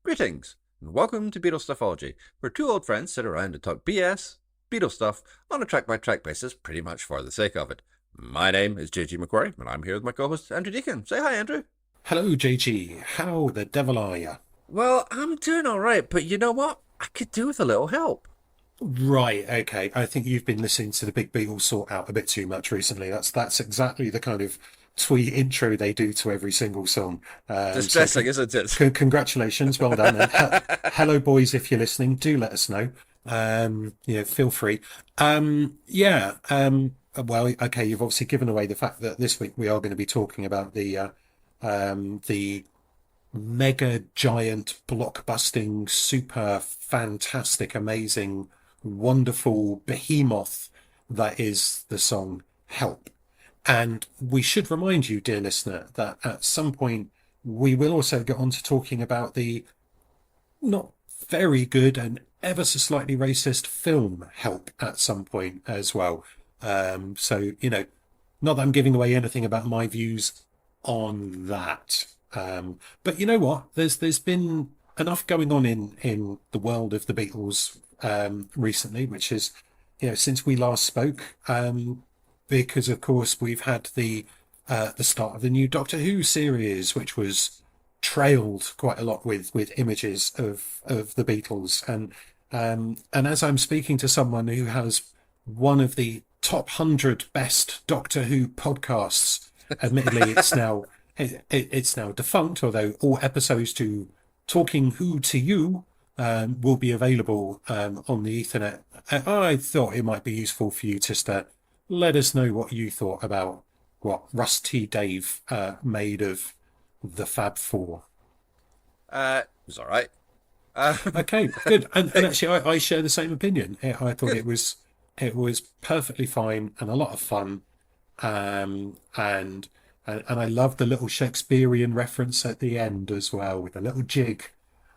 Greetings, and welcome to Beatle Stuffology, where two old friends sit around and talk BS, Beatle stuff, on a track-by-track basis, pretty much for the sake of it. My name is JG McQuarrie, and I'm here with my co-host, Andrew Deacon. Say hi, Andrew. Hello, JG. How the devil are you? Well, I'm doing all right, but you know what? I could do with a little help. Right, okay. I think you've been listening to the Big Beatles sort out a bit too much recently. That's exactly the kind of twee intro they do to every single song. Distressing, isn't it? Congratulations, well done. And hello, boys, if you're listening, do let us know. Feel free. Well, okay, you've obviously given away the fact that this week we are going to be talking about the mega giant blockbusting super fantastic amazing wonderful behemoth that is the song Help. And we should remind you, dear listener, that at some point we will also get on to talking about the not very good and ever so slightly racist film Help at some point as well. Not that I'm giving away anything about my views on that. But you know what? There's been enough going on in the world of the Beatles recently, which is, since we last spoke, because of course we've had the start of the new Doctor Who series, which was trailed quite a lot with images of the Beatles, and as I'm speaking to someone who has one of the top 100 best Doctor Who podcasts, admittedly it's now defunct, although all episodes to Talking Who to You will be available on the Ethernet. I thought it might be useful for you just to let us know what you thought about what Rusty Dave made of the Fab Four. It was all right. Okay, good. And actually, I share the same opinion. I thought it was perfectly fine and a lot of fun, and I love the little Shakespearean reference at the end as well, with a little jig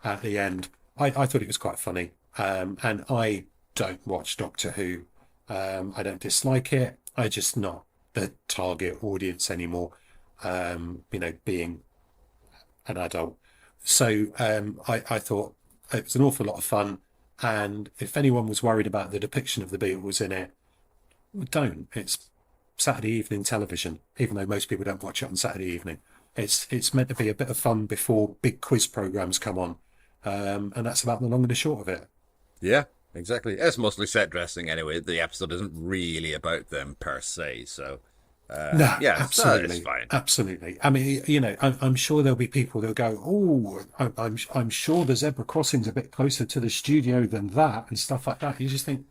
at the end. I thought it was quite funny. And I don't watch Doctor Who. I don't dislike it. I just not the target audience anymore. Being an adult. So I thought it was an awful lot of fun. And if anyone was worried about the depiction of the Beatles in it, don't. It's Saturday evening television, even though most people don't watch it on Saturday evening. It's meant to be a bit of fun before big quiz programs come on, and that's about the long and the short of it. Yeah, exactly. It's mostly set dressing anyway. The episode isn't really about them per se, so No, yeah, absolutely, it's fine. absolutely. I mean, I'm sure there'll be people that'll go, "Oh, I'm sure the zebra crossing's a bit closer to the studio than that," and stuff like that. You just think,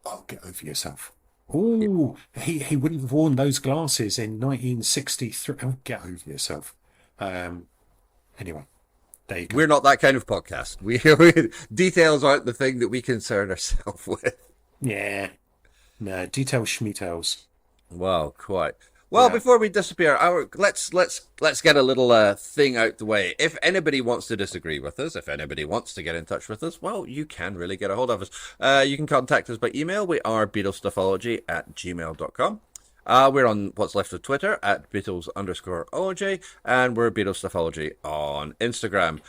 "Oh, get over yourself." Oh, he wouldn't have worn those glasses in 1963. Oh, get over yourself. Anyway, there you go. We're not that kind of podcast. Details aren't the thing that we concern ourselves with. Yeah, no, detail schmetails. Wow, quite. Well, Yeah. before we disappear, let's get a little thing out the way. If anybody wants to disagree with us, if anybody wants to get in touch with us, well, you can really get a hold of us. You can contact us by email. We are BeatlesStuffology@gmail.com. We're on what's left of Twitter at Beatles_OJ, and we're Beatles Stuffology on Instagram.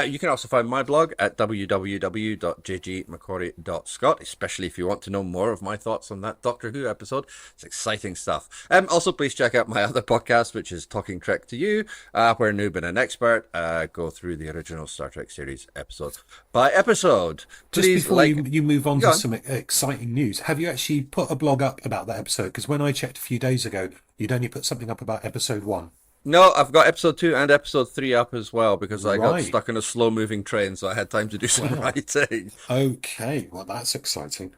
You can also find my blog at www.jgmcquarrie.scot, especially if you want to know more of my thoughts on that Doctor Who episode. It's exciting stuff. Also, please check out my other podcast, which is Talking Trek to You, where Noob and an expert go through the original Star Trek series episode by episode. Just Please before you move on Go to on. some exciting news, have you actually put a blog up about that episode? Because when I checked a few days ago, you'd only put something up about episode one. No, I've got episode 2 and episode 3 up as well because I got Right. stuck in a slow-moving train, so I had time to do some Wow. writing. Okay, well, that's exciting.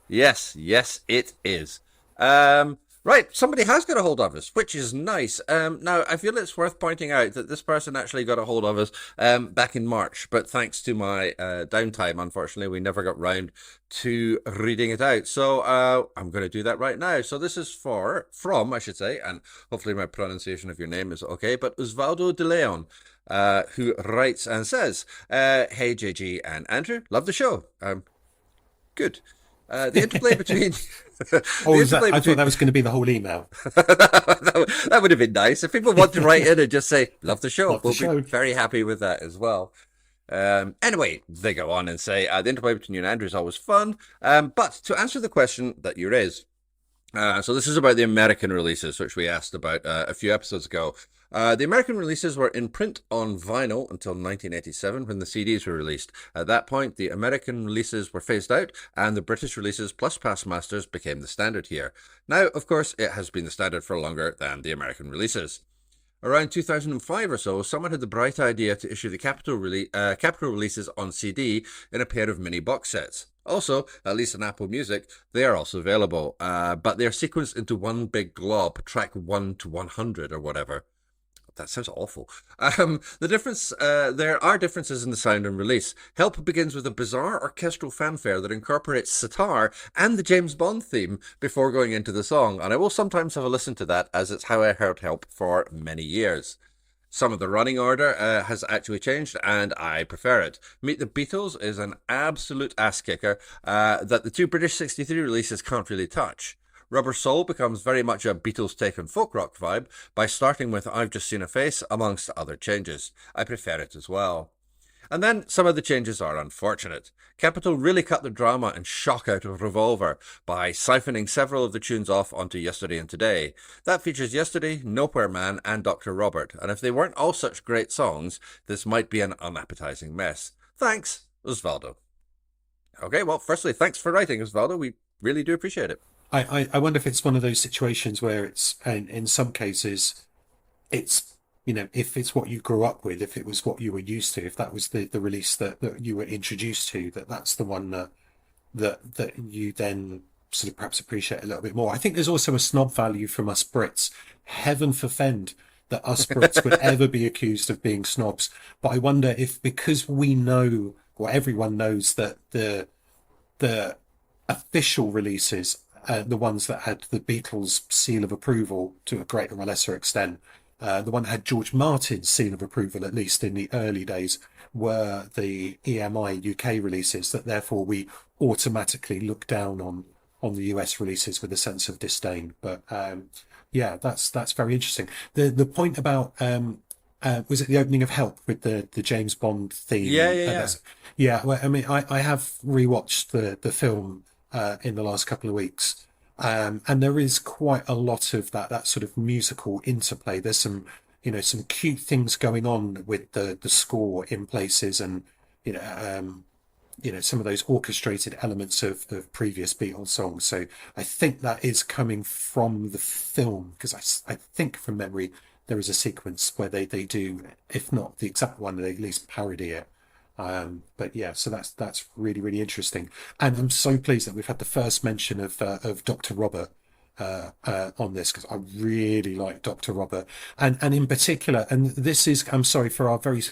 Yes, it is. Right, somebody has got a hold of us, which is nice. Now, I feel it's worth pointing out that this person actually got a hold of us back in March, but thanks to my downtime, unfortunately, we never got round to reading it out. So I'm going to do that right now. So this is from, I should say, and hopefully my pronunciation of your name is okay, but Osvaldo de Leon, who writes and says, Hey, JG and Andrew, love the show. Good. The interplay between... Oh, I thought that was going to be the whole email. That would have been nice. If people want to write in and just say, love the show, Love the we'll show. be very happy with that as well. Anyway, they go on and say the interplay between you and Andrew is always fun. But to answer the question that you raised, so this is about the American releases, which we asked about a few episodes ago. The American releases were in print on vinyl until 1987 when the CDs were released. At that point, the American releases were phased out and the British releases plus past masters became the standard here. Now, of course, it has been the standard for longer than the American releases. Around 2005 or so, someone had the bright idea to issue the Capitol releases on CD in a pair of mini box sets. Also, at least on Apple Music, they are also available, but they are sequenced into one big glob, track 1 to 100 or whatever. That sounds awful. There are differences in the sound and release. Help begins with a bizarre orchestral fanfare that incorporates sitar and the James Bond theme before going into the song, and I will sometimes have a listen to that as it's how I heard Help for many years. Some of the running order has actually changed, and I prefer it. Meet the Beatles is an absolute ass kicker that the two British 63 releases can't really touch. Rubber Soul becomes very much a Beatles take on folk rock vibe by starting with I've Just Seen a Face, amongst other changes. I prefer it as well. And then some of the changes are unfortunate. Capitol really cut the drama and shock out of Revolver by siphoning several of the tunes off onto Yesterday and Today. That features Yesterday, Nowhere Man, and Dr. Robert, and if they weren't all such great songs, this might be an unappetizing mess. Thanks, Osvaldo. Okay, well, firstly, thanks for writing, Osvaldo. We really do appreciate it. I wonder if it's one of those situations where it's, in some cases, it's, if it's what you grew up with, if it was what you were used to, if that was the release that you were introduced to, that's the one that you then sort of perhaps appreciate a little bit more. I think there's also a snob value from us Brits. Heaven forfend that us Brits would ever be accused of being snobs. But I wonder if because we know, or everyone knows, that the official releases, the ones that had the Beatles' seal of approval to a greater or lesser extent, the one that had George Martin's seal of approval, at least in the early days, were the EMI UK releases, that therefore we automatically look down on the US releases with a sense of disdain. But yeah, that's very interesting. The point about was it the opening of Help with the James Bond theme? Yeah. Well, I mean, I have rewatched the film in the last couple of weeks. And there is quite a lot of that sort of musical interplay. There's some cute things going on with the score in places, and some of those orchestrated elements of previous Beatles songs. So I think that is coming from the film, because I think from memory there is a sequence where they do, if not the exact one, they at least parody it. But yeah, so that's really, really interesting, and I'm so pleased that we've had the first mention of Dr. Robert on this, because I really like Dr. Robert, and in particular, and this is, I'm sorry for our very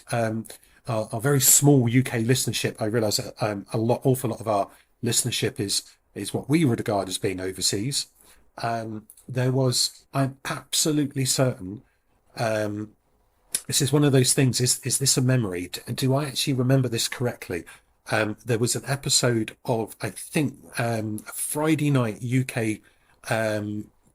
small UK listenership. I realise that awful lot of our listenership is what we would regard as being overseas. I'm absolutely certain. This is one of those things. Is this a memory? Do I actually remember this correctly? There was an episode of, I think, Friday night UK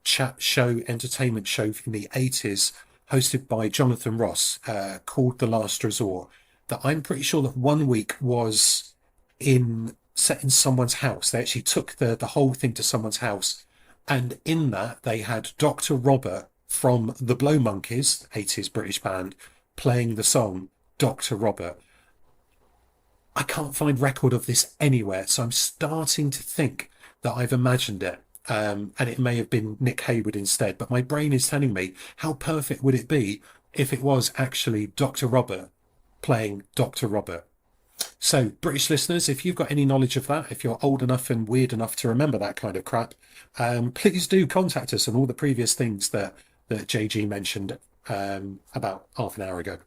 chat show, entertainment show from the 80s, hosted by Jonathan Ross, called The Last Resort, that I'm pretty sure that one week was set in someone's house. They actually took the whole thing to someone's house, and in that they had Dr. Robert from the Blow Monkeys, 80s British band, playing the song Dr. Robert. I can't find record of this anywhere, so I'm starting to think that I've imagined it, and it may have been Nick Hayward instead, but my brain is telling me, how perfect would it be if it was actually Dr. Robert playing Dr. Robert? So, British listeners, if you've got any knowledge of that, if you're old enough and weird enough to remember that kind of crap, please do contact us on all the previous things that JG mentioned about half an hour ago.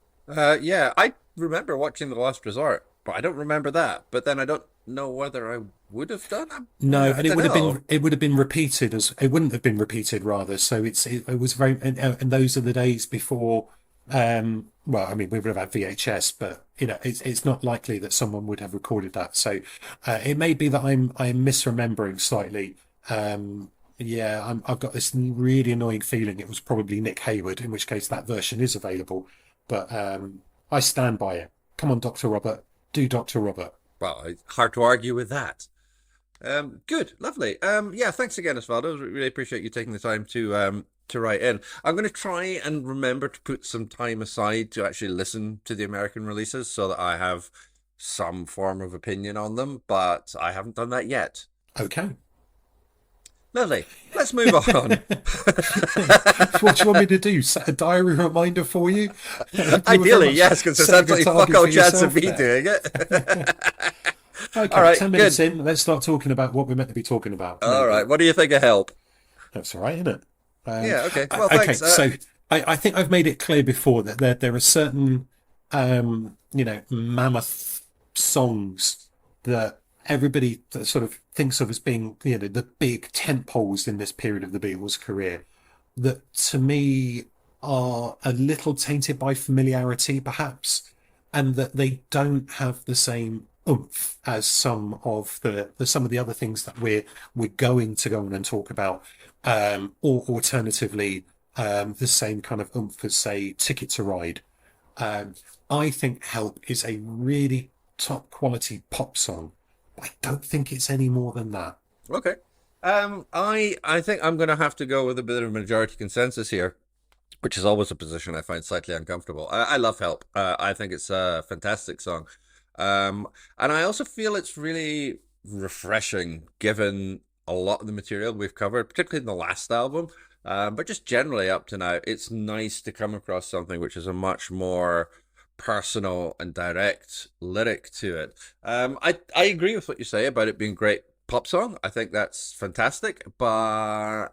Yeah, I remember watching The Last Resort, but I don't remember that. But then I don't know whether I would have done it. No, I and it don't would have know. been repeated, as it wouldn't have been repeated rather. So it was very, and those are the days before. Well, I mean, we would have had VHS, but it's not likely that someone would have recorded that. So it may be that I'm misremembering slightly. Yeah, I've got this really annoying feeling it was probably Nick Hayward, in which case that version is available. But I stand by it. Come on, Dr. Robert, do Dr. Robert. Well, hard to argue with that. Good, lovely. Yeah, thanks again, Osvaldo. Really appreciate you taking the time to write in. I'm going to try and remember to put some time aside to actually listen to the American releases so that I have some form of opinion on them, but I haven't done that yet. Okay. Lovely. Let's move on. What do you want me to do? Set a diary reminder for you? You were very Ideally, much yes, because there's setting a absolutely fuck target all for chance of yourself me there. doing it. All Okay, right, 10 minutes good. in, let's start talking about what we're meant to be talking about, All maybe. right, what do you think of Help? That's all right, isn't it? Yeah, okay. Well, Okay, thanks. so I think I've made it clear before that there are certain, mammoth songs that everybody sort of thinks of as being, the big tent poles in this period of the Beatles' career that to me are a little tainted by familiarity, perhaps, and that they don't have the same oomph as some of the other things that we're going to go on and talk about, or alternatively, the same kind of oomph as say Ticket to Ride. Um, I think Help is a really top quality pop song. I don't think it's any more than that. Okay. I think I'm going to have to go with a bit of majority consensus here, which is always a position I find slightly uncomfortable. I love Help. I think it's a fantastic song. And I also feel it's really refreshing given a lot of the material we've covered, particularly in the last album. But just generally up to now, it's nice to come across something which is a much more personal and direct lyric to it. I agree with what you say about it being a great pop song. I think that's fantastic, but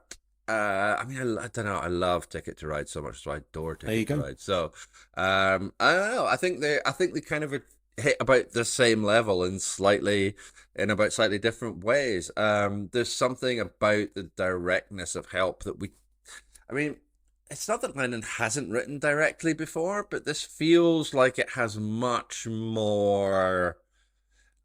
I mean, I don't know. I love Ticket to Ride so much, so I adore There you Ticket to go. Ride. So, I don't know. I think they kind of hit about the same level in about slightly different ways. There's something about the directness of Help that I mean, it's not that Lennon hasn't written directly before, but this feels like it has much more.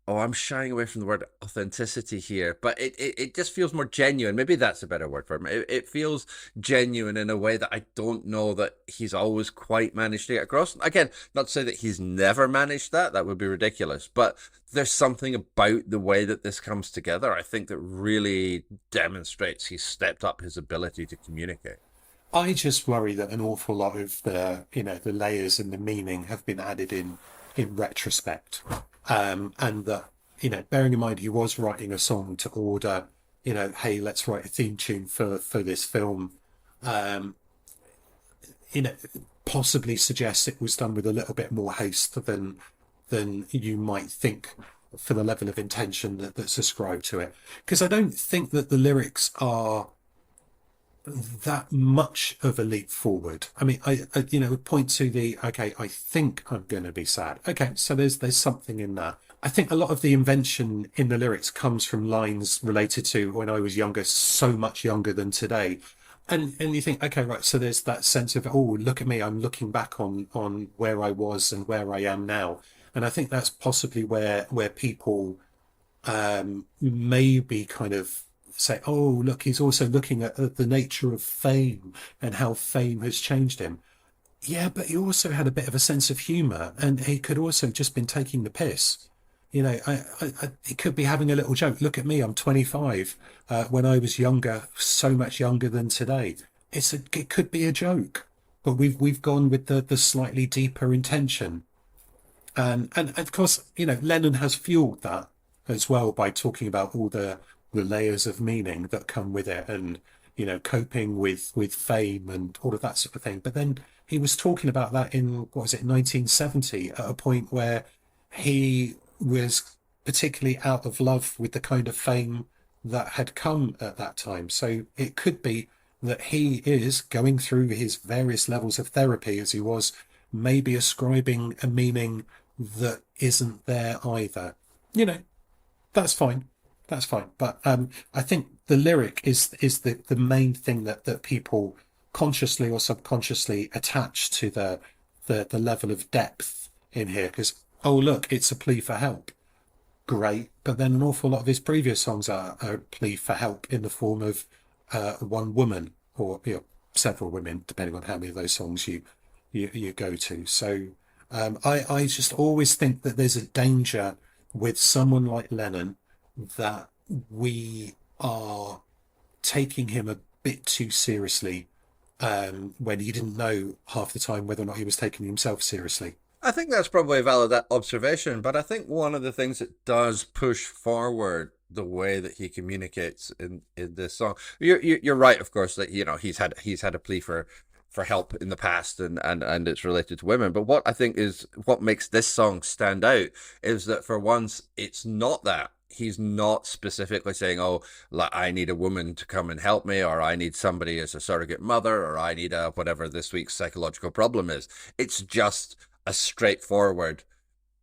Oh, I'm shying away from the word authenticity here, but it just feels more genuine. Maybe that's a better word for it. It feels genuine in a way that I don't know that he's always quite managed to get across. Again, not to say that he's never managed that, that would be ridiculous, but there's something about the way that this comes together, I think, that really demonstrates he's stepped up his ability to communicate. I just worry that an awful lot of the layers and the meaning have been added in retrospect, and that bearing in mind he was writing a song to order, hey, let's write a theme tune for this film, um, you know, possibly suggests it was done with a little bit more haste than you might think for the level of intention that's ascribed to it. Because I don't think that the lyrics are that much of a leap forward. I mean, I would point to the okay. I think I'm going to be sad. Okay, so there's something in that. I think a lot of the invention in the lyrics comes from lines related to when I was younger, so much younger than today. And you think, okay, right, so there's that sense of, oh, look at me, I'm looking back on where I was and where I am now. And I think that's possibly where people maybe kind of say, oh, look, he's also looking at the nature of fame and how fame has changed him. Yeah, but he also had a bit of a sense of humour, and he could also just been taking the piss. He could be having a little joke. Look at me, I'm 25. When I was younger, so much younger than today. It could be a joke, but we've gone with the slightly deeper intention. And of course, Lennon has fueled that as well by talking about all the layers of meaning that come with it, and coping with fame and all of that sort of thing. But then he was talking about that in what was it, 1970, at a point where he was particularly out of love with the kind of fame that had come at that time. So it could be that he is going through his various levels of therapy as he was, maybe ascribing a meaning that isn't there either. You know, that's fine. That's fine. But I think the lyric is the main thing that people consciously or subconsciously attach to the level of depth in here. Because, oh look, it's a plea for help. Great. But then an awful lot of his previous songs are a plea for help in the form of one woman, or several women, depending on how many of those songs you go to. So I just always think that there's a danger with someone like Lennon that we are taking him a bit too seriously when he didn't know half the time whether or not he was taking himself seriously. I think that's probably a valid observation, but I think one of the things that does push forward the way that he communicates in this song, you're right, of course, that he's had a plea for help in the past, and it's related to women. But what I think is what makes this song stand out is that for once it's not that. He's not specifically saying, "Oh, like, I need a woman to come and help me," or "I need somebody as a surrogate mother," or "I need a whatever this week's psychological problem is." It's just a straightforward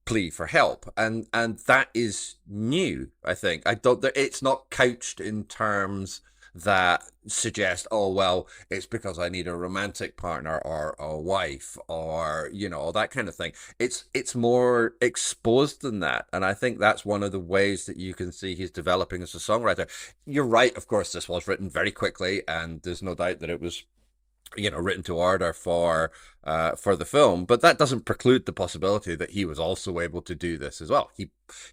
plea for help, and that is new. I think I don't. It's not couched in terms that suggest, oh well, it's because I need a romantic partner or a wife or all that kind of thing. It's more exposed than that, and I think that's one of the ways that you can see he's developing as a songwriter. You're right, of course, this was written very quickly, and there's no doubt that it was written to order for the film, but that doesn't preclude the possibility that he was also able to do this as well.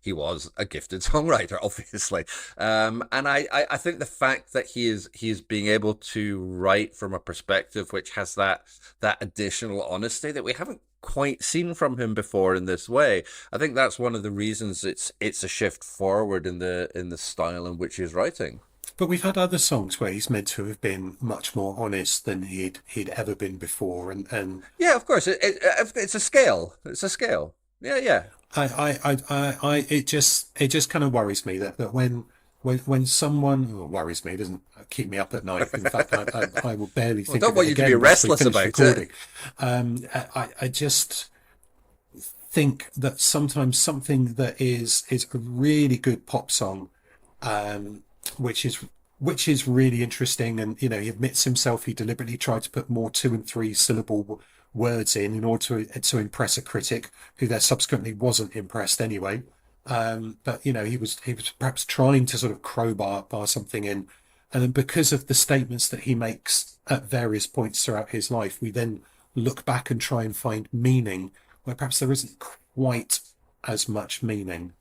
He was a gifted songwriter, obviously, and I think the fact that he is being able to write from a perspective which has that additional honesty that we haven't quite seen from him before in this way. I think that's one of the reasons it's a shift forward in the style in which he's writing. But we've had other songs where he's meant to have been much more honest than he'd ever been before, and Yeah, of course. It's a scale. It's a scale. Yeah, yeah. it just kind of worries me that when someone worries me, it doesn't keep me up at night. In fact, I will barely Well, think don't of it want you to be again once we restless finish about it. recording. I just think that sometimes something that is a really good pop song, um, which is really interesting, and he admits himself he deliberately tried to put more 2 and 3 syllable words in order to impress a critic who then subsequently wasn't impressed anyway. But he was perhaps trying to sort of crowbar something in, and then because of the statements that he makes at various points throughout his life, we then look back and try and find meaning where perhaps there isn't quite as much meaning.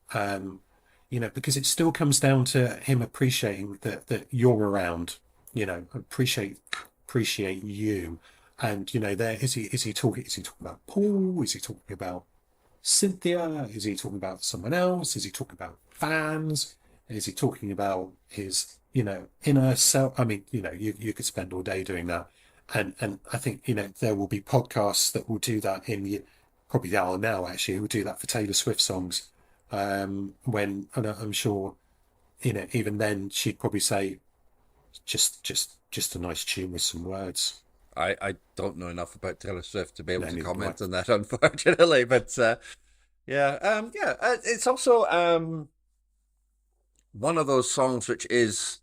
Because it still comes down to him appreciating that you're around, appreciate you. And there is he talking about Paul? Is he talking about Cynthia? Is he talking about someone else? Is he talking about fans? Is he talking about his inner self? I mean, you could spend all day doing that. And I think there will be podcasts that will do that probably they are now, actually, who will do that for Taylor Swift songs. When and I'm sure even then she'd probably say just a nice tune with some words. I don't know enough about Taylor Swift to be able No, to neither do I. comment on that, unfortunately. But yeah, yeah. It's also one of those songs which is,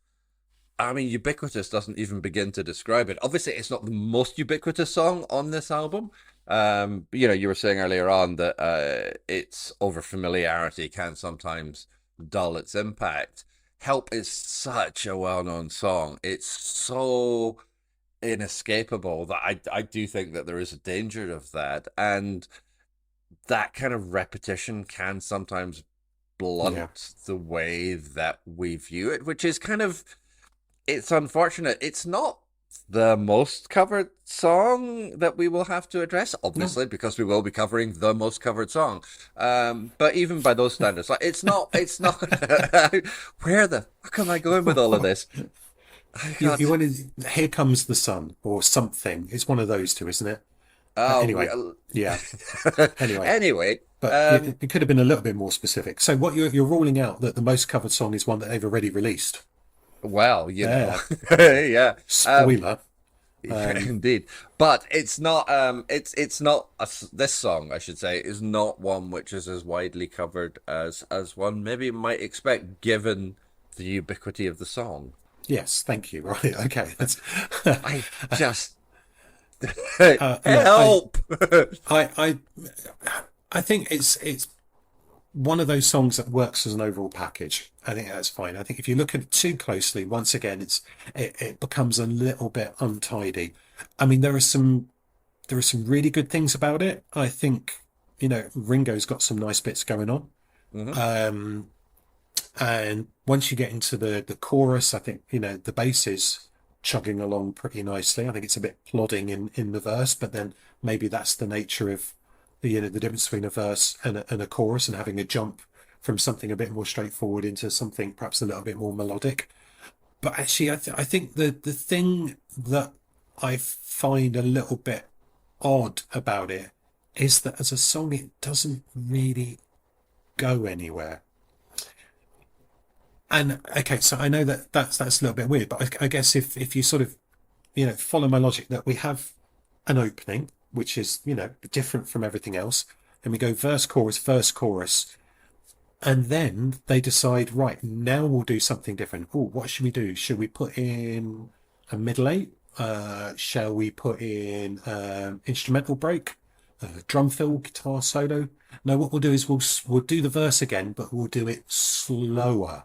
I mean, ubiquitous doesn't even begin to describe it. Obviously, it's not the most ubiquitous song on this album. You were saying earlier on that its over familiarity can sometimes dull its impact. Help is such a well-known song. It's so inescapable that I do think that there is a danger of that, and that kind of repetition can sometimes Yeah, blunt the way that we view it, which is kind of, it's unfortunate. It's not the most covered song that we will have to address, no. obviously, because we will be covering the most covered song. But even by those standards, like it's not. Where the fuck am I going with all of this? I You got. wanted Here Comes the Sun or something. It's one of those two, isn't it? Anyway, Oh, yeah. Anyway, anyway, but it could have been a little bit more specific. So what you're ruling out that the most covered song is one that they've already released. well, There, yeah. Um, spoiler. Um, Indeed, but it's not. It's not this song, I should say, is not one which is as widely covered as one maybe might expect, given the ubiquity of the song. yes, thank you. Right, okay. That's, I just look, help. I, I, I think it's one of those songs that works as an overall package. I think that's fine. I think if you look at it too closely, once again, it becomes a little bit untidy. I mean, there are some really good things about it. I think Ringo's got some nice bits going on. Hmm. Um, and once you get into the chorus, I think, the bass is chugging along pretty nicely. I think it's a bit plodding in the verse, but then maybe that's the nature of the difference between a verse and a chorus, and having a jump from something a bit more straightforward into something perhaps a little bit more melodic. But actually, I think the thing that I find a little bit odd about it is that as a song, it doesn't really go anywhere. And okay, so I know that that's a little bit weird, but I guess if you sort of follow my logic that we have an opening which is different from everything else, and we go verse chorus, and then they decide, right, now we'll do something different. Oh, what should we do? Should we put in a middle eight? Shall we put in instrumental break, drum fill, guitar solo? No, what we'll do is we'll do the verse again, but we'll do it slower,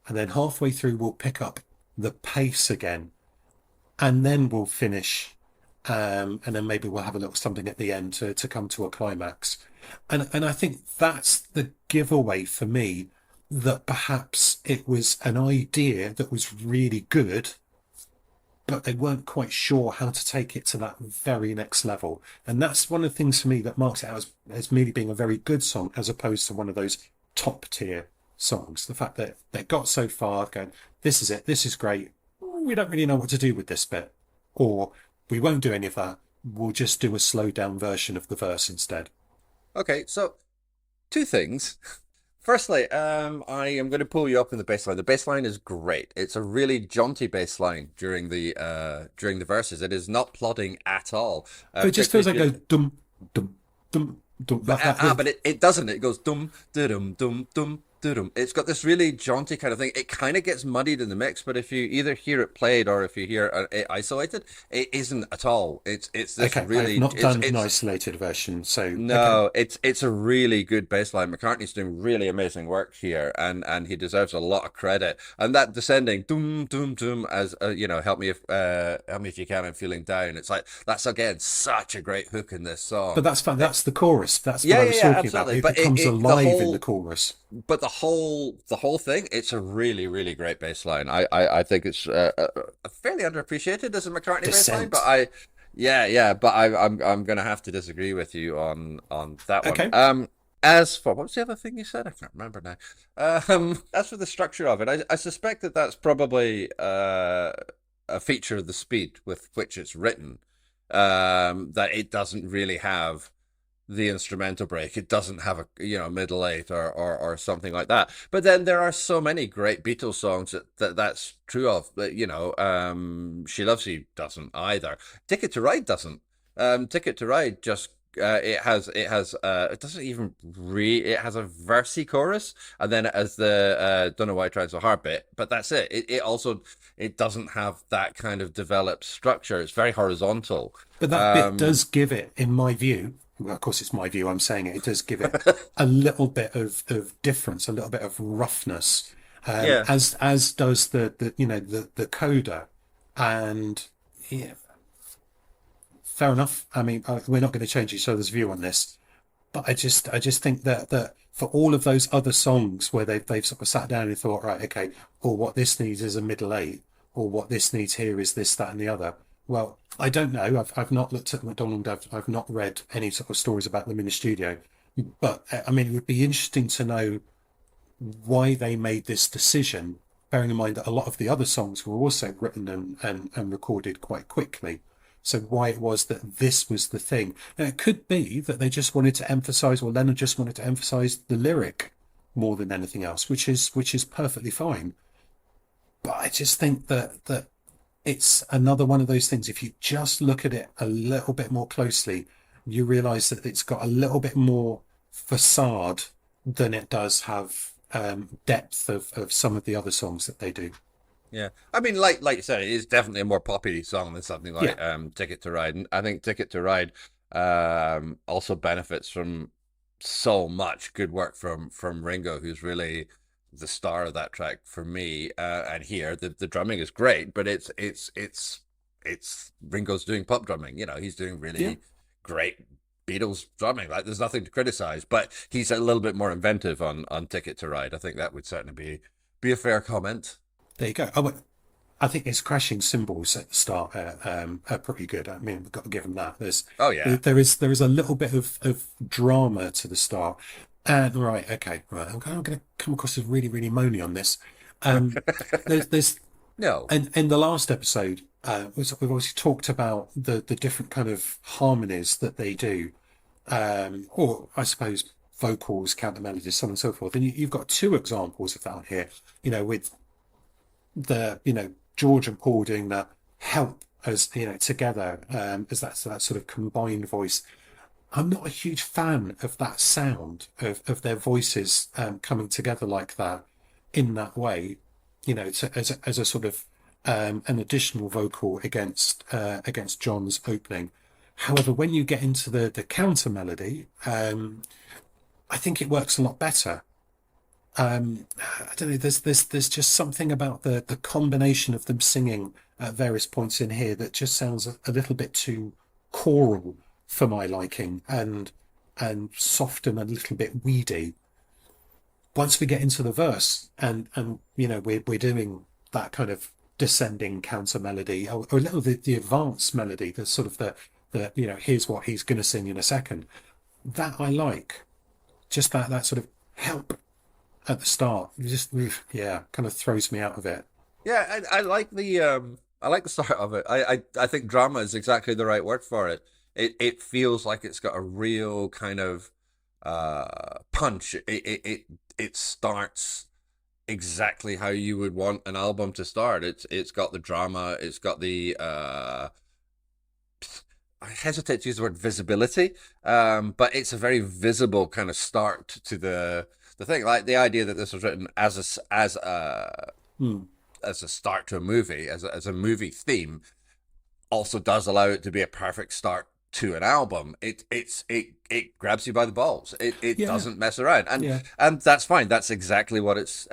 and then halfway through we'll pick up the pace again, and then we'll finish, and then maybe we'll have a little something at the end to come to a climax. And I think that's the giveaway for me, that perhaps it was an idea that was really good, but they weren't quite sure how to take it to that very next level. And that's one of the things for me that marks it out as merely being a very good song, as opposed to one of those top tier songs. The fact that they got so far going, this is it, this is great. We don't really know what to do with this bit. Or we won't do any of that. We'll just do a slowed down version of the verse instead. Okay, so two things. Firstly, I am going to pull you up in the bass line. The bass line is great. It's a really jaunty bass line during the verses. It is not plodding at all. It just Particularly feels if like you, a dum dum dum dum but like that bit. but it doesn't. It goes dum dum dum dum dum. It's got this really jaunty kind of thing. It kind of gets muddied in the mix, but if you either hear it played or if you hear it isolated, it isn't at all. It's this Okay, I have really not done an it's isolated version, so okay. no, it's a really good bass line. McCartney's doing really amazing work here, and he deserves a lot of credit. And that descending doom doom doom as help me if you can. I'm feeling down. It's like that's again such a great hook in this But song. that's fine. That's the chorus. That's what Yeah, I yeah, was yeah, talking about. absolutely. It But becomes the alive in the whole chorus. the whole thing, it's a really, really great bass line. I think it's fairly underappreciated as a McCartney bass line, but Descent. I'm gonna have to disagree with you on that one. Okay. As for what was the other thing you said? I can't remember now. As for the structure of it, I suspect that that's probably a feature of the speed with which it's written. That it doesn't really have the instrumental break. It doesn't have a middle eight or something like that. But then there are so many great Beatles songs that's true of. But She Loves You doesn't either. Ticket to Ride doesn't. Ticket to Ride just it doesn't even it has a versy chorus and then it has the don't know why I tried so hard bit, but that's it. It also it doesn't have that kind of developed structure. It's very horizontal. But that bit Um, does give it, in my view, well, of course it's my view, I'm saying it, it does give it a little bit of difference, a little bit of roughness, yeah. as does the coda. And yeah, fair enough. I mean, we're not going to change each other's view on this, but I just think that for all of those other songs where they've sort of sat down and thought, right, okay, or what this needs is a middle eight, or what this needs here is this, that, and the other. Well, I don't know. I've not looked at McDonald. I've not read any sort of stories about them in the studio, but I mean, it would be interesting to know why they made this decision, bearing in mind that a lot of the other songs were also written and recorded quite quickly. So why it was that this was the thing. Now, it could be that they just wanted to emphasize, or Leonard just wanted to emphasize the lyric more than anything else, which is perfectly fine. But I just think that it's another one of those things. If you just look at it a little bit more closely, you realize that it's got a little bit more facade than it does have depth of some of the other songs that they do. Yeah, I mean, like you said, it is definitely a more poppy song than something Yeah, like "Ticket to Ride," and I think "Ticket to Ride" also benefits from so much good work from Ringo, who's really the star of that track for me. And here, the drumming is great, but it's Ringo's doing pop drumming. He's doing yeah. really great Beatles drumming. Like, there's nothing to criticize, but he's a little bit more inventive on Ticket to Ride. I think that would certainly be a fair comment. There you go. Oh, I think his crashing cymbals at the start are pretty good. I mean, we've got to give him that. Oh yeah. There is a little bit of drama to the start. And right, okay, right. I'm going to come across as really, really moany on this. There's No. and in the last episode, we've obviously talked about the different kind of harmonies that they do, or I suppose vocals, counter melodies, so on and so forth. And you've got two examples of that here. With George and Paul doing the help as together, as that sort of combined voice. I'm not a huge fan of that sound of their voices coming together like that in that way, as a sort of an additional vocal against John's opening. However, when you get into the counter melody, I think it works a lot better. I don't know. There's just something about the combination of them singing at various points in here that just sounds a little bit too choral for my liking, and soft and a little bit weedy. Once we get into the verse, and we're doing that kind of descending counter melody, or a little the advanced melody, the sort of the here's what he's going to sing in a second. That I like. Just that sort of help at the start. It just yeah, kind of throws me out of it. Yeah, I like the start of it. I think drama is exactly the right word for it. It feels like it's got a real kind of punch. It starts exactly how you would want an album to start. It's got the drama, it's got the I hesitate to use the word visibility, but it's a very visible kind of start to the thing. Like the idea that this was written Hmm. as a start to a movie, as a movie theme, also does allow it to be a perfect start to an album. It grabs you by the balls. It Yeah, doesn't mess around, yeah. and that's fine. That's exactly what it's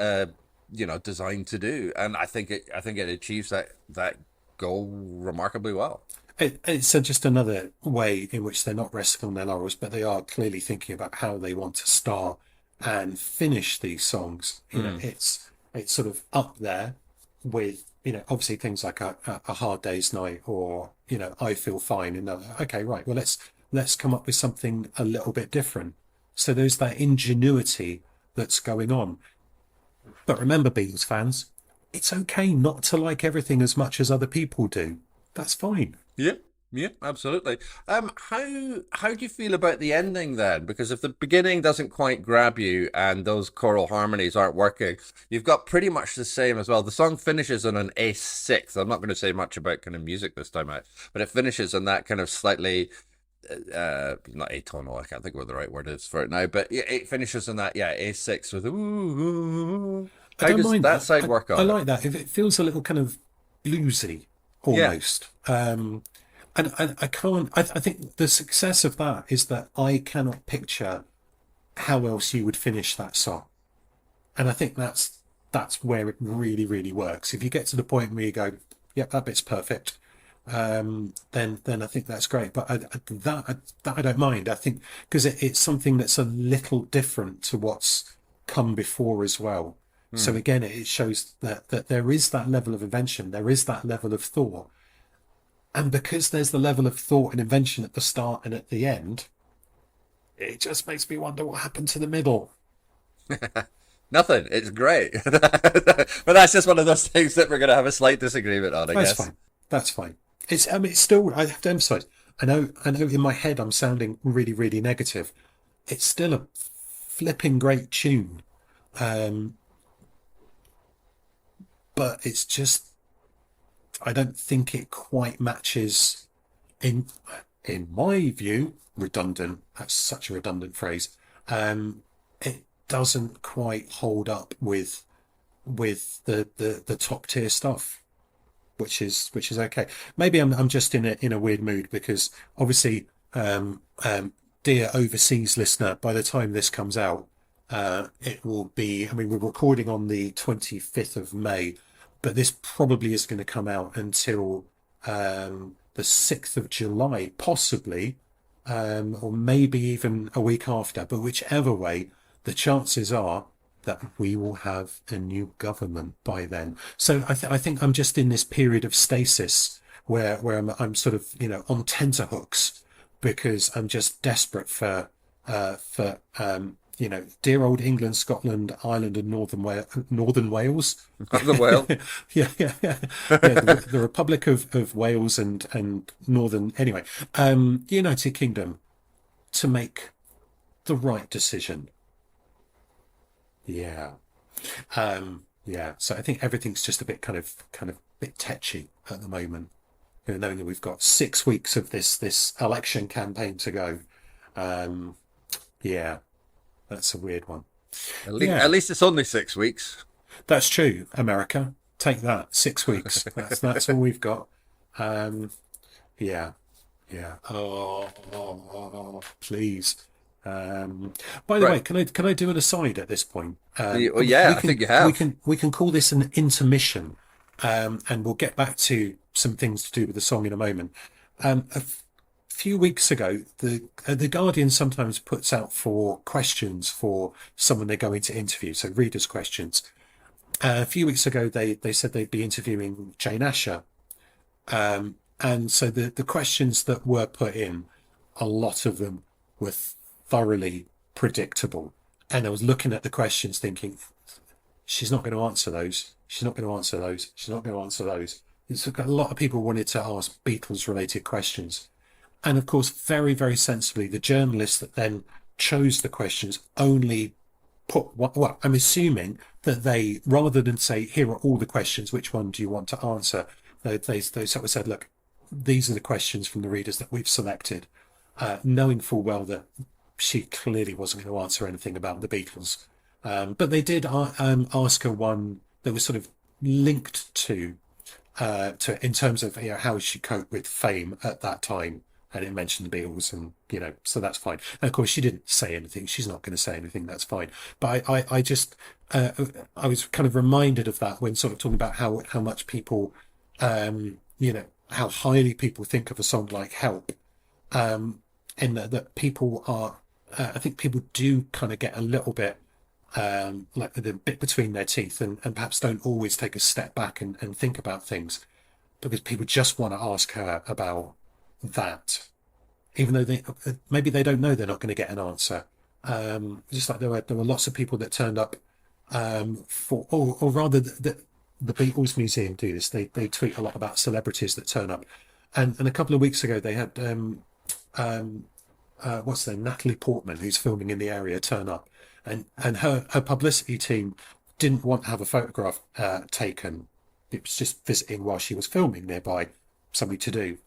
designed to do, and I think it achieves that goal remarkably well. It's just another way in which they're not resting on their laurels, but they are clearly thinking about how they want to start and finish these songs. Mm. It's sort of up there with obviously things like a hard day's night, or I feel fine. And okay, right, well let's come up with something a little bit different. So there's that ingenuity that's going on. But remember, Beatles fans, it's okay not to like everything as much as other people do. That's fine. Yeah, yeah, absolutely. How do you feel about the ending then? Because if the beginning doesn't quite grab you and those choral harmonies aren't working, you've got pretty much the same as well. The song finishes on an A6. I'm not going to say much about kind of music this time out, but it finishes on that kind of slightly not atonal. I can't think of what the right word is for it now, but it finishes on that, yeah, A6 with ooh. I How don't does mind that that. side work I on it? like that. If it feels a little kind of bluesy Yeah. almost. And I can't, I think the success of that is that I cannot picture how else you would finish that song. And I think that's where it really, really works. If you get to the point where you go, yep, that bit's perfect, then I think that's great. But that I don't mind. I think because it's something that's a little different to what's come before as well. So Hmm. again, it shows that there is that level of invention, there is that level of thought, and because there's the level of thought and invention at the start and at the end, it just makes me wonder what happened to the middle. Nothing. It's great. But that's just one of those things that we're going to have a slight disagreement on, I That's guess. fine. That's fine. I mean, it's still. I have to emphasize. I know. In my head, I'm sounding really, really negative. It's still a flipping great tune, um, but it's just. I don't think it quite matches in in my view. Redundant. That's such a redundant phrase. It doesn't quite hold up with the top tier stuff, which is okay. Maybe I'm just in a weird mood because obviously, dear overseas listener, by the time this comes out, it will be. I mean, we're recording on the 25th of May, but this probably is going to come out until the 6th of July, possibly. or maybe even a week after. But whichever way, the chances are that we will have a new government by then. So I think I'm just in this period of stasis where I'm sort of, on tenterhooks because I'm just desperate for dear old England, Scotland, Ireland, and Northern Wales. The whale. Yeah. The Republic of Wales and Northern, anyway, United Kingdom to make the right decision. Yeah. Yeah. So I think everything's just a bit kind of bit tetchy at the moment. Knowing that we've got 6 weeks of this election campaign to go. Um, yeah, that's a weird one. At Yeah, least it's only 6 weeks. that's true. America, take that. 6 weeks. That's all we've got. Um, yeah, yeah. Please. By the way, Right. can I do an aside at this point? Well, yeah, We I think can you we have. can we can call this an intermission, and we'll get back to some things to do with the song in a moment. A few weeks ago, the Guardian sometimes puts out for questions for someone they're going to interview, so readers' questions. A few weeks ago, they said they'd be interviewing Jane Asher, and so the questions that were put in, a lot of them were thoroughly predictable. And I was looking at the questions thinking, she's not going to answer those. She's not going to answer those. She's not going to answer those. It's a lot of people wanted to ask Beatles related questions. And of course, very, very sensibly, the journalist that then chose the questions only put what, well, I'm assuming that they, rather than say, here are all the questions, which one do you want to answer? They sort of said, look, these are the questions from the readers that we've selected, knowing full well that she clearly wasn't going to answer anything about the Beatles. But they did ask her one that was sort of linked to in terms of how she coped with fame at that time, and it mentioned the Beatles, and so that's fine. And of course, she didn't say anything. She's not going to say anything. That's fine. But I just I was kind of reminded of that when sort of talking about how much people, how highly people think of a song like Help, and that people are. I think people do kind of get a little bit like the bit between their teeth and perhaps don't always take a step back and think about things because people just want to ask her about that, even though maybe they don't know they're not going to get an answer. Just like there were lots of people that turned up or rather the Beatles Museum do this. They tweet a lot about celebrities that turn up, and a couple of weeks ago they had what's their Natalie Portman, who's filming in the area, turn up, and her publicity team didn't want to have a photograph taken. It was just visiting while she was filming nearby, something to do.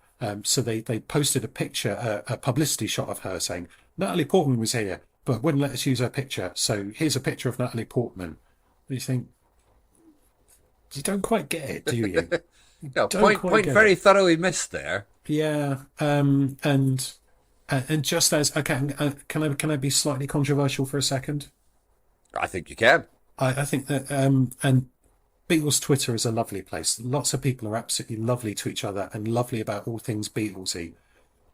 So they posted a picture, a publicity shot of her saying Natalie Portman was here, but wouldn't let us use her picture. So here's a picture of Natalie Portman. And you think you don't quite get it, do you? You Yeah, don't point quite point get very it. thoroughly missed there. Yeah. And just as okay, can I be slightly controversial for a second? I think you can. I think that and Beatles Twitter is a lovely place. Lots of people are absolutely lovely to each other and lovely about all things Beatlesy,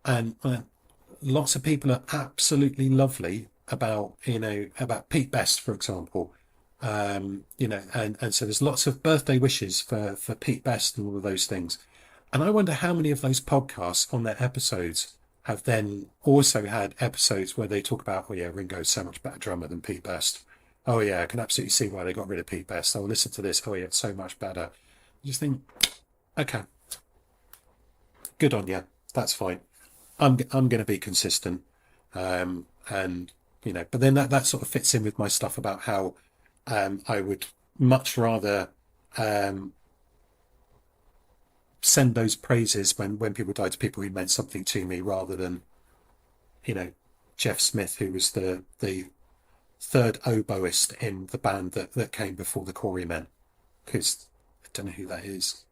and lots of people are absolutely lovely about about Pete Best, for example. And so there's lots of birthday wishes for Pete Best and all of those things. And I wonder how many of those podcasts on their episodes have then also had episodes where they talk about, oh yeah, Ringo's so much better drummer than Pete Best. Oh yeah, I can absolutely see why they got rid of Pete Best. Oh, listen to this. Oh yeah, it's so much better. You just think, okay, good on you. That's fine. I'm going to be consistent, and but then that sort of fits in with my stuff about how I would much rather um, send those praises when people die to people who meant something to me rather than you know Jeff Smith, who was the third oboist in the band that came before the Quarrymen, because I don't know who that is.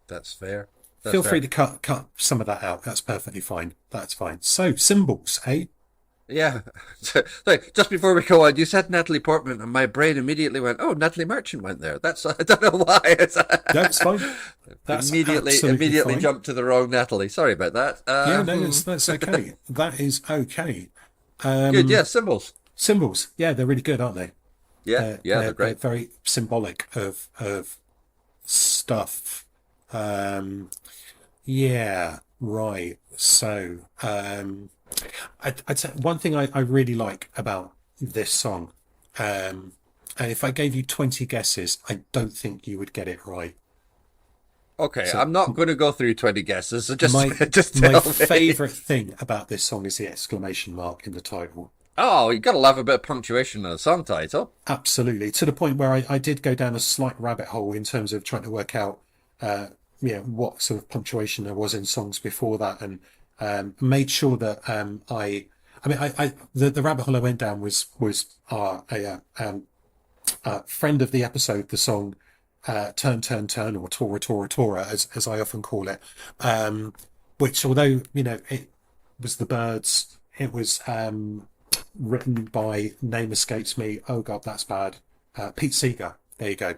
That's fair. That's Feel free fair. to cut some of that out. That's perfectly fine. That's fine. So symbols, eh? Yeah. Sorry, just before we go on, you said Natalie Portman, and my brain immediately went, "Oh, Natalie Merchant went there." That's I don't know why. It's That's fine. That's absolutely immediately fine. jumped to the wrong Natalie. Sorry about that. Yeah, no, that's okay. That is okay. Good. Um, Yeah, symbols. Symbols, yeah, they're really good, aren't they? Yeah, yeah, they're They're great. very symbolic of stuff. Um, yeah, right. So, I'd say one thing I really like about this song, and if I gave you 20 guesses, I don't think you would get it right. Okay, So I'm not going to go through 20 guesses. So just my just my tell me. favorite thing about this song is the exclamation mark in the title. Oh, you got to love a bit of punctuation in a song title. Absolutely, to the point where I did go down a slight rabbit hole in terms of trying to work out, what sort of punctuation there was in songs before that, and made sure that I mean, the rabbit hole I went down was a friend of the episode, the song "Turn Turn Turn" or "Tora Tora Tora" as I often call it, which although it was the Birds, it was written by, name escapes me. Oh God, that's bad. Pete Seeger. There you go.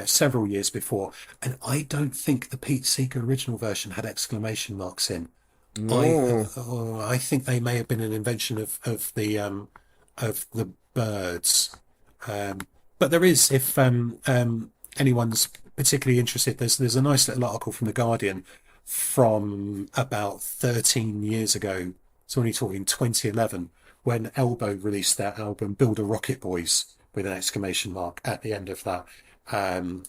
Several years before, and I don't think the Pete Seeger original version had exclamation marks in. No. I think they may have been an invention of the Birds. Um, but there is, if anyone's particularly interested, there's a nice little article from the Guardian from about 13 years ago. It's only talking 2011 when Elbow released their album "Build a Rocket Boys" with an exclamation mark at the end of that. And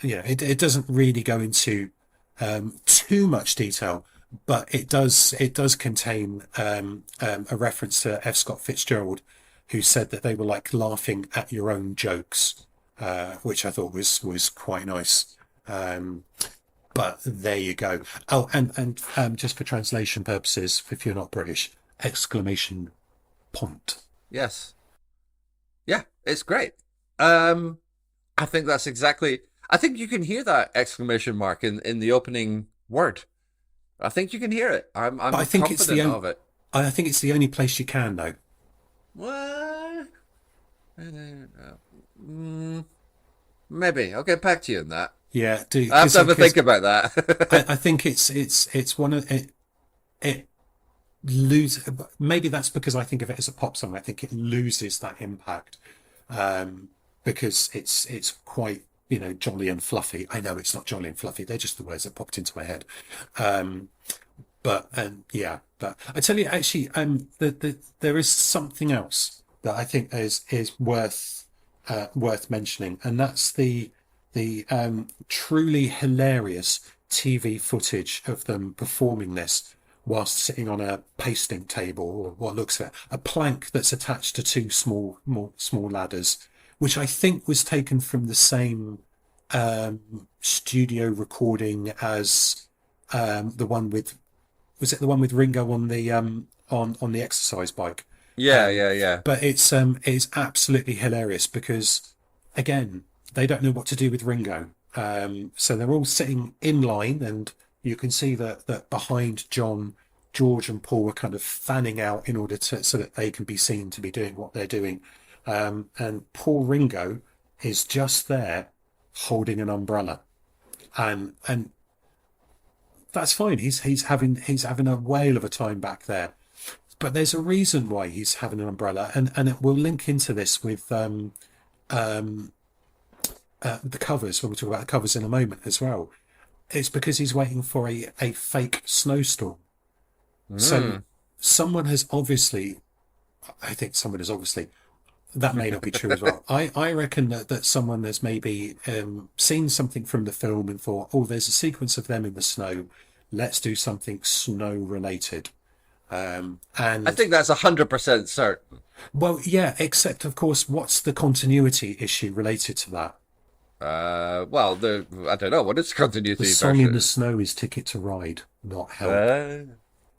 it doesn't really go into too much detail, but it does contain a reference to F. Scott Fitzgerald, who said that they were like laughing at your own jokes, which I thought was quite nice. Um, but there you go. Oh, and just for translation purposes, if you're not British, exclamation point. Yes. Yeah, it's great. Um, I think that's exactly. I think you can hear that exclamation mark in the opening word. I think you can hear it. But I'm confident of it. I think it's the only place you can though. What? Mm, maybe. I'll get back to you on that. Yeah, do I have to have a because think about that. I think it's one of it lose. Maybe that's because I think of it as a pop song. I think it loses that impact because it's quite jolly and fluffy. I know it's not jolly and fluffy. They're just the words that popped into my head. Um, but I tell you, actually, there is something else that I think is worth mentioning, and that's the truly hilarious TV footage of them performing this whilst sitting on a pasting table, or what looks like a plank that's attached to two small ladders, which I think was taken from the same studio recording as the one with was it the one with Ringo on the on the exercise bike. Yeah, Um, yeah, yeah. but it's absolutely hilarious because again they don't know what to do with Ringo. So they're all sitting in line, and you can see that behind John, George, and Paul are kind of fanning out in order to so that they can be seen to be doing what they're doing. And Paul Ringo is just there holding an umbrella, and that's fine. He's having a whale of a time back there. But there's a reason why he's having an umbrella, and it will link into this with the covers when we talk about the covers in a moment as well. It's because he's waiting for a fake snowstorm. So Mm. someone has obviously, I think someone has obviously, that may not be true as well. I reckon that someone has maybe seen something from the film and thought, oh, there's a sequence of them in the snow. Let's do something snow related. I And think that's 100% certain. well, yeah, except of course, what's the continuity issue related to that? Well, I don't know what is The continuity song in the version. snow is Ticket to Ride, not Help. Uh,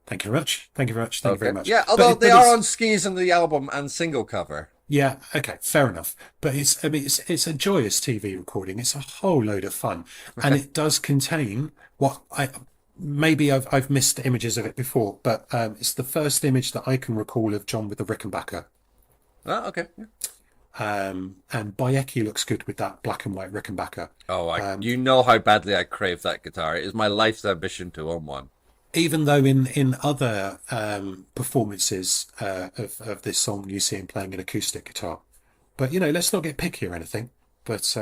Thank you very much. Thank you very much. Thank you very okay. much. Yeah, But although they but are it's on skis in the album and single cover. yeah, okay, fair enough. But I mean, it's a joyous TV recording. It's a whole load of fun, and it does contain maybe I've missed images of it before, but it's the first image that I can recall of John with the Rickenbacker. Oh, okay. Yeah. And Bayeki looks good with that black and white Rickenbacker. Oh, Um, you know how badly I crave that guitar. It is my life's ambition to own one. Even though in other performances of this song you see him playing an acoustic guitar, but let's not get picky or anything. But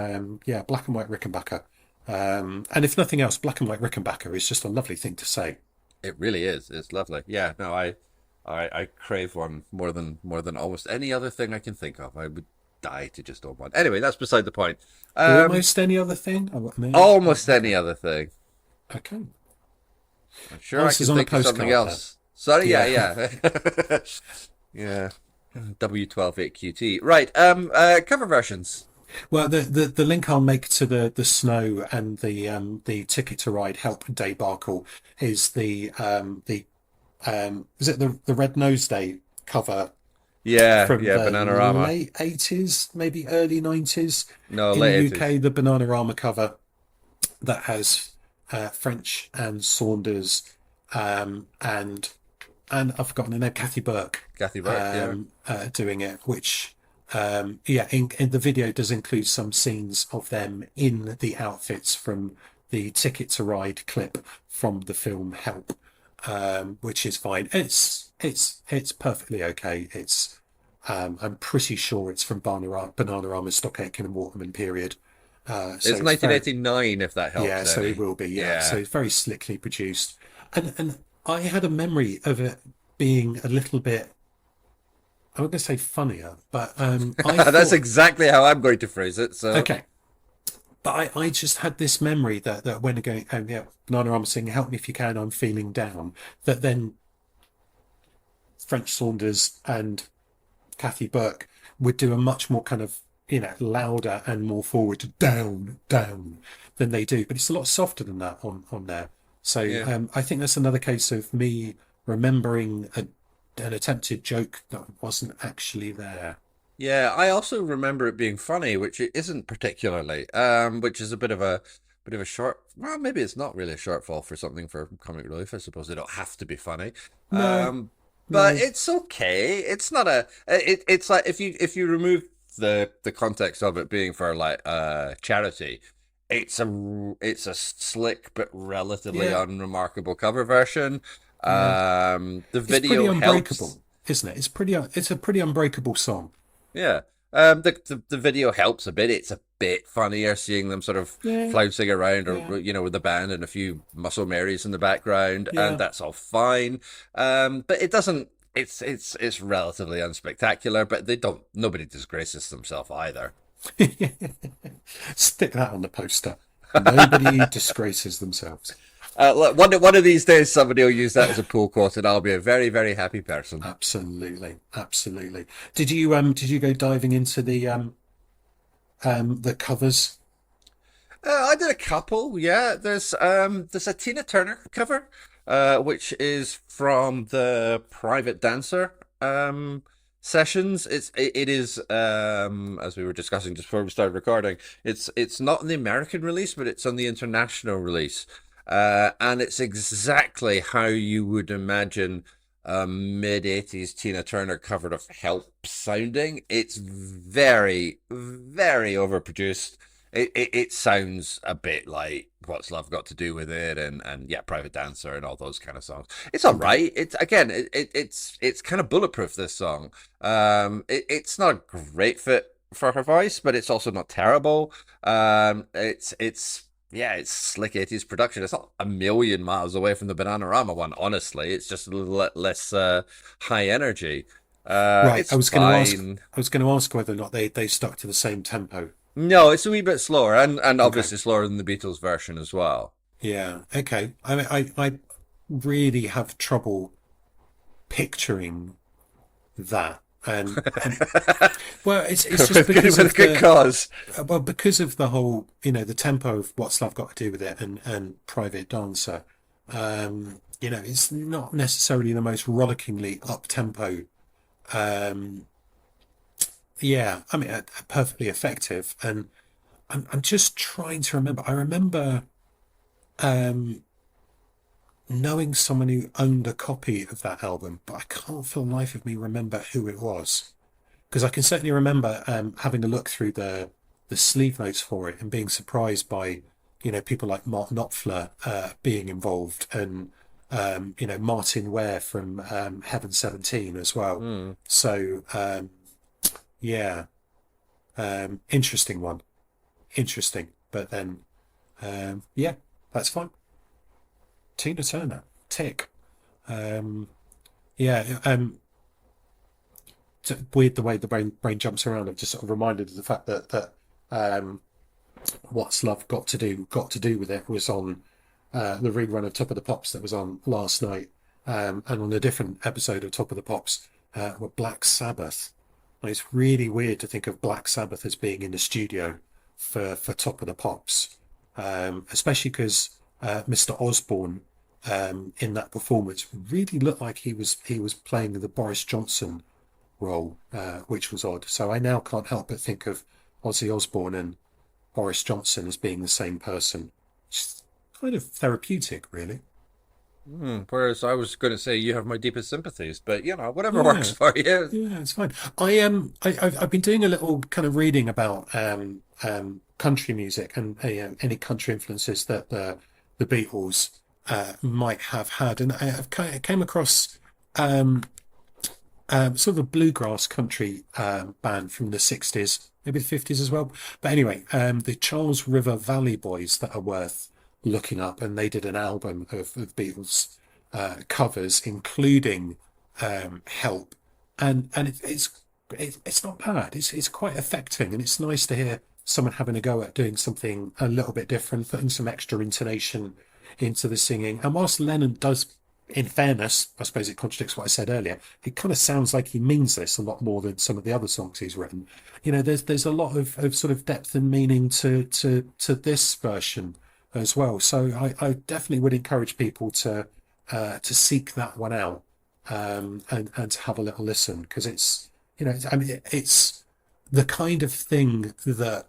yeah, black and white Rickenbacker, and if nothing else, black and white Rickenbacker is just a lovely thing to say. It really is. It's lovely. Yeah, no, I crave one more than almost any other thing I can think of. I would die to just own one. Anyway, that's beside the point. Almost any other thing. Oh, man. Almost any Okay, other thing. okay. I'm sure Oh, I this can is on a think of something postcard then. else. Sorry, yeah, Yeah. yeah. Yeah. W128QT. Right, cover versions. Well, the link I'll make to the snow and the Ticket to Ride Help debacle is the is it the Red Nose Day cover Yeah, from yeah, the Bananarama. late 80s, maybe early 90s No, in the late 80s. UK, the Bananarama cover that has French and Saunders and I've forgotten her name, Kathy Burke, Kathy Burke, yeah. doing it, which yeah, in the video does include some scenes of them in the outfits from the Ticket to Ride clip from the film Help, which is fine. It's perfectly okay. I'm pretty sure it's from Bananarama's Stock Aitken and Waterman period. So It's it's very 1989, if that helps yeah, so it any. will be, yeah. So Yeah. it's very slickly produced. And I had a memory of it being a little bit, I'm not going to say funnier, but I That's thought, exactly how I'm going to phrase it. So, okay, but I just had this memory that when going, oh yeah, Banana Rama singing "Help Me If You Can, I'm Feeling Down," that then French Saunders and Kathy Burke would do a much more kind of louder and more forward down down than they do, but it's a lot softer than that on there. So yeah. I think that's another case of me remembering an attempted joke that wasn't actually there. Yeah, I also remember it being funny, which it isn't particularly, which is a bit of a short, well, maybe it's not really a shortfall for something for comic relief. I suppose they don't have to be funny. No, Um, but no, it's okay. It's not it's like if you remove the context of it being for like charity, it's a slick but relatively yeah, unremarkable cover version. yeah. The It's pretty video helps. unbreakable, isn't it? It's a pretty unbreakable song. Yeah. The video helps a bit. It's a bit funnier seeing them sort of Yeah, flouncing around, yeah, or with the band and a few muscle Marys in the background, and yeah. that's all fine. But it doesn't. It's relatively unspectacular, but they don't. Nobody disgraces themselves either. Stick that on the poster. Nobody disgraces themselves. Look, one of these days, somebody will use that as a pull quote, and I'll be a very very happy person. Absolutely, absolutely. Did you go diving into the covers? I did a couple, yeah. There's a Tina Turner cover, which is from the Private Dancer sessions. It is as we were discussing just before we started recording. It's not on the American release, but it's on the international release, and it's exactly how you would imagine a mid 80s Tina Turner cover of Help sounding. It's very very overproduced. It sounds a bit like What's Love Got to Do with It, and yeah, Private Dancer and all those kind of songs. It's all Okay. right. It's again, it's kind of bulletproof. This song, it's not a great fit for her voice, but it's also not terrible. It's yeah, it's slick 80s production. It's not a million miles away from the Bananarama one. Honestly, it's just a little less high energy. Right. It's fine. I was going to ask whether or not they stuck to the same tempo. No, it's a wee bit slower, and Okay. obviously slower than the Beatles version as well. Yeah. Okay. I mean, I really have trouble picturing that. And well, it's just because With of good the cause. because of the whole, the tempo of What's Love Got to Do with It and Private Dancer. It's not necessarily the most rollickingly up tempo. Um, yeah, I mean, perfectly effective. And I'm just trying to remember. I remember um, knowing someone who owned a copy of that album, but I can't for the life of me remember who it was. Because I can certainly remember having a look through the sleeve notes for it and being surprised by, people like Mark Knopfler being involved, and Martin Ware from Heaven 17 as well. Hmm. So yeah, interesting one, interesting. But then yeah, that's fine. Tina Turner, tick. Um, yeah, it's weird the way the brain jumps around. I'm just sort of reminded of the fact that um, What's Love got to do with it was on the rerun of Top of the Pops that was on last night, and on a different episode of Top of the Pops were Black Sabbath. And it's really weird to think of Black Sabbath as being in the studio for Top of the Pops, especially because Mr. Osborne in that performance really looked like he was playing the Boris Johnson role, which was odd. So I now can't help but think of Ozzy Osbourne and Boris Johnson as being the same person. It's kind of therapeutic, really. Hmm. Whereas I was going to say you have my deepest sympathies, but whatever works Yeah, for you. yeah, it's fine. I've been doing a little kind of reading about country music and any country influences that the Beatles might have had, and I've kind of came across sort of a bluegrass country band from the 60s, maybe the 50s as well. But anyway, the Charles River Valley Boys that are worth looking up, and they did an album of Beatles covers, including Help, and it's not bad. It's quite affecting, and it's nice to hear someone having a go at doing something a little bit different, putting some extra intonation into the singing. And whilst Lennon does, in fairness, I suppose it contradicts what I said earlier. It kind of sounds like he means this a lot more than some of the other songs he's written. There's a lot of sort of depth and meaning to this version as well. So I definitely would encourage people to seek that one out, and to have a little listen, because I mean, it's the kind of thing that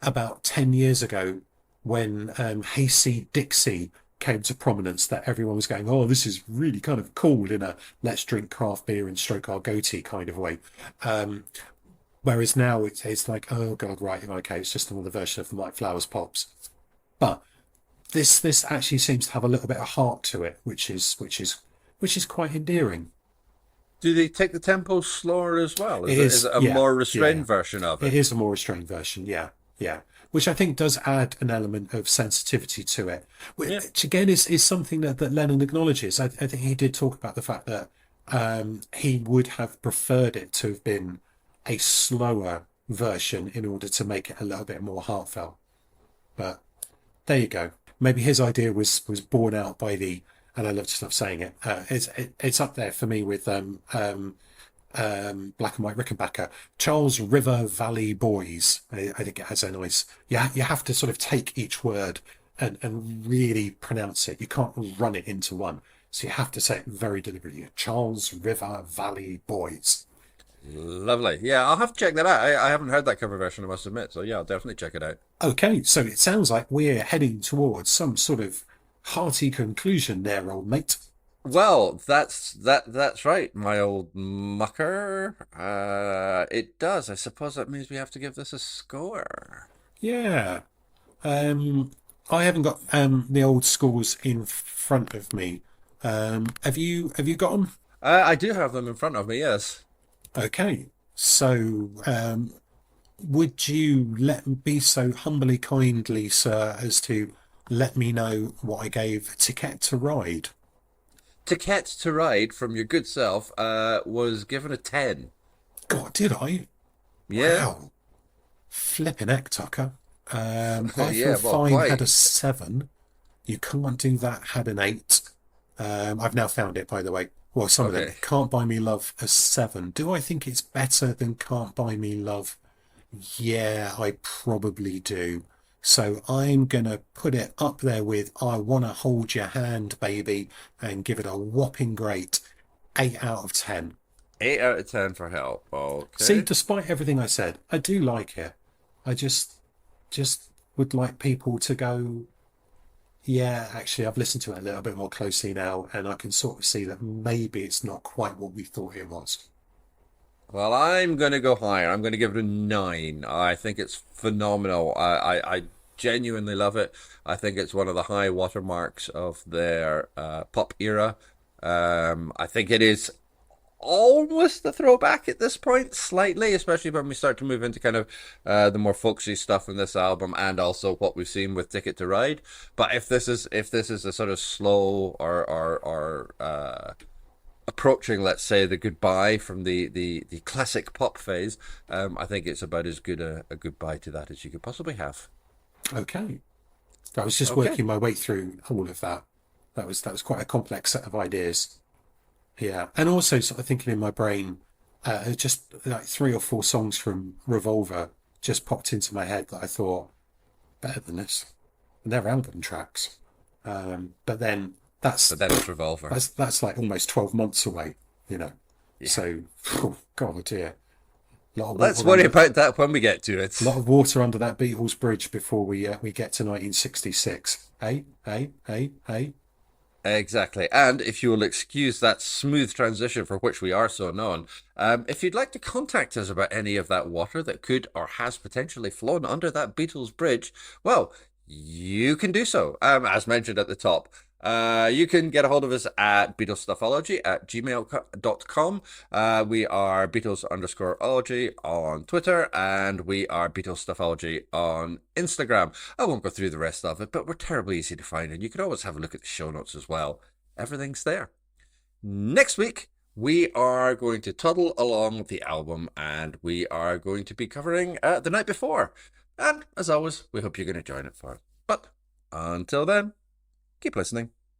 about 10 years ago, when Hayseed Dixie came to prominence, that everyone was going, oh, this is really kind of cool in a let's drink craft beer and stroke our goatee kind of way. Um, Whereas now it's like, oh God, right, okay, it's just another version of the White Flowers Pops. But this actually seems to have a little bit of heart to it, which is quite endearing. Do they take the tempo slower as well? It Is is, it a yeah, more yeah. restrained version of It it? is a more restrained version, yeah, yeah. Which I think does add an element of sensitivity to it, Yeah. which again is something that Lennon acknowledges. I think he did talk about the fact that he would have preferred it to have been a slower version in order to make it a little bit more heartfelt. But there you go. Maybe his idea was borne out by and I love to stop saying it. It's up there for me with Black and White Rickenbacker, Charles River Valley Boys. I think it has a nice. Yeah, you have to sort of take each word and really pronounce it. You can't run it into one, so you have to say it very deliberately. Charles River Valley Boys. Lovely. Yeah, I'll have to check that out. I haven't heard that cover version, I must admit. So yeah, I'll definitely check it out. Okay, so it sounds like we're heading towards some sort of hearty conclusion there, old mate. Well, that's right, my old mucker. It does. I suppose that means we have to give this a score. Yeah. Um, I haven't got the old scores in front of me. Have you got them? I do have them in front of me, yes. Okay. So, would you be so humbly kindly, sir, as to let me know what I gave Ticket to Ride? Ticket to Ride from your good self was given a 10. God, did I? Yeah. Wow. Flipping heck, Tucker. I Feel Yeah, well, Fine had quite. a 7. You Can't Do That had an 8. I've now found it, by the way. Well, some of them. Okay. Can't Buy Me Love a 7. Do I think it's better than Can't Buy Me Love? Yeah, I probably do. So I'm going to put it up there with I Wanna Hold Your Hand, Baby, and give it a whopping great 8 out of 10. 8 out of 10 for help. See, Okay. despite everything I said, I do like it. I just would like people to go, Yeah, actually, I've listened to it a little bit more closely now, and I can sort of see that maybe it's not quite what we thought it was. Well, I'm going to go higher. I'm going to give it a 9. I think it's phenomenal. I genuinely love it. I think it's one of the high watermarks of their pop era. I think it is almost a throwback at this point, slightly, especially when we start to move into kind of the more folksy stuff in this album, and also what we've seen with Ticket to Ride. But if this is a sort of slow or approaching, let's say, the goodbye from the classic pop phase, I think it's about as good a goodbye to that as you could possibly have. Okay. I was just Okay. working my way through all of that. That was quite a complex set of ideas. Yeah, and also sort of thinking in my brain, just like three or four songs from Revolver just popped into my head that I thought better than this. And they're album tracks. But then But that's then it's Revolver. that's like almost 12 months away, you know. Yeah. So, oh, God, oh dear, Let's worry about that when we get to a it. lot of water under that Beatles bridge before we get to 1966. Hey, hey, hey, hey. Exactly. And if you will excuse that smooth transition for which we are so known, if you'd like to contact us about any of that water that could or has potentially flown under that Beatles bridge, well, you can do so. As mentioned at the top. You can get a hold of us at Stuffology at gmail.com. We are Beatles underscore ology on Twitter, and we are Beatles Stuffology on Instagram. I won't go through the rest of it, but we're terribly easy to find, and you can always have a look at the show notes as well. Everything's there. Next week, we are going to toddle along the album, and we are going to be covering The Night Before. And as always, we hope you're going to join it for it. But until then, keep listening.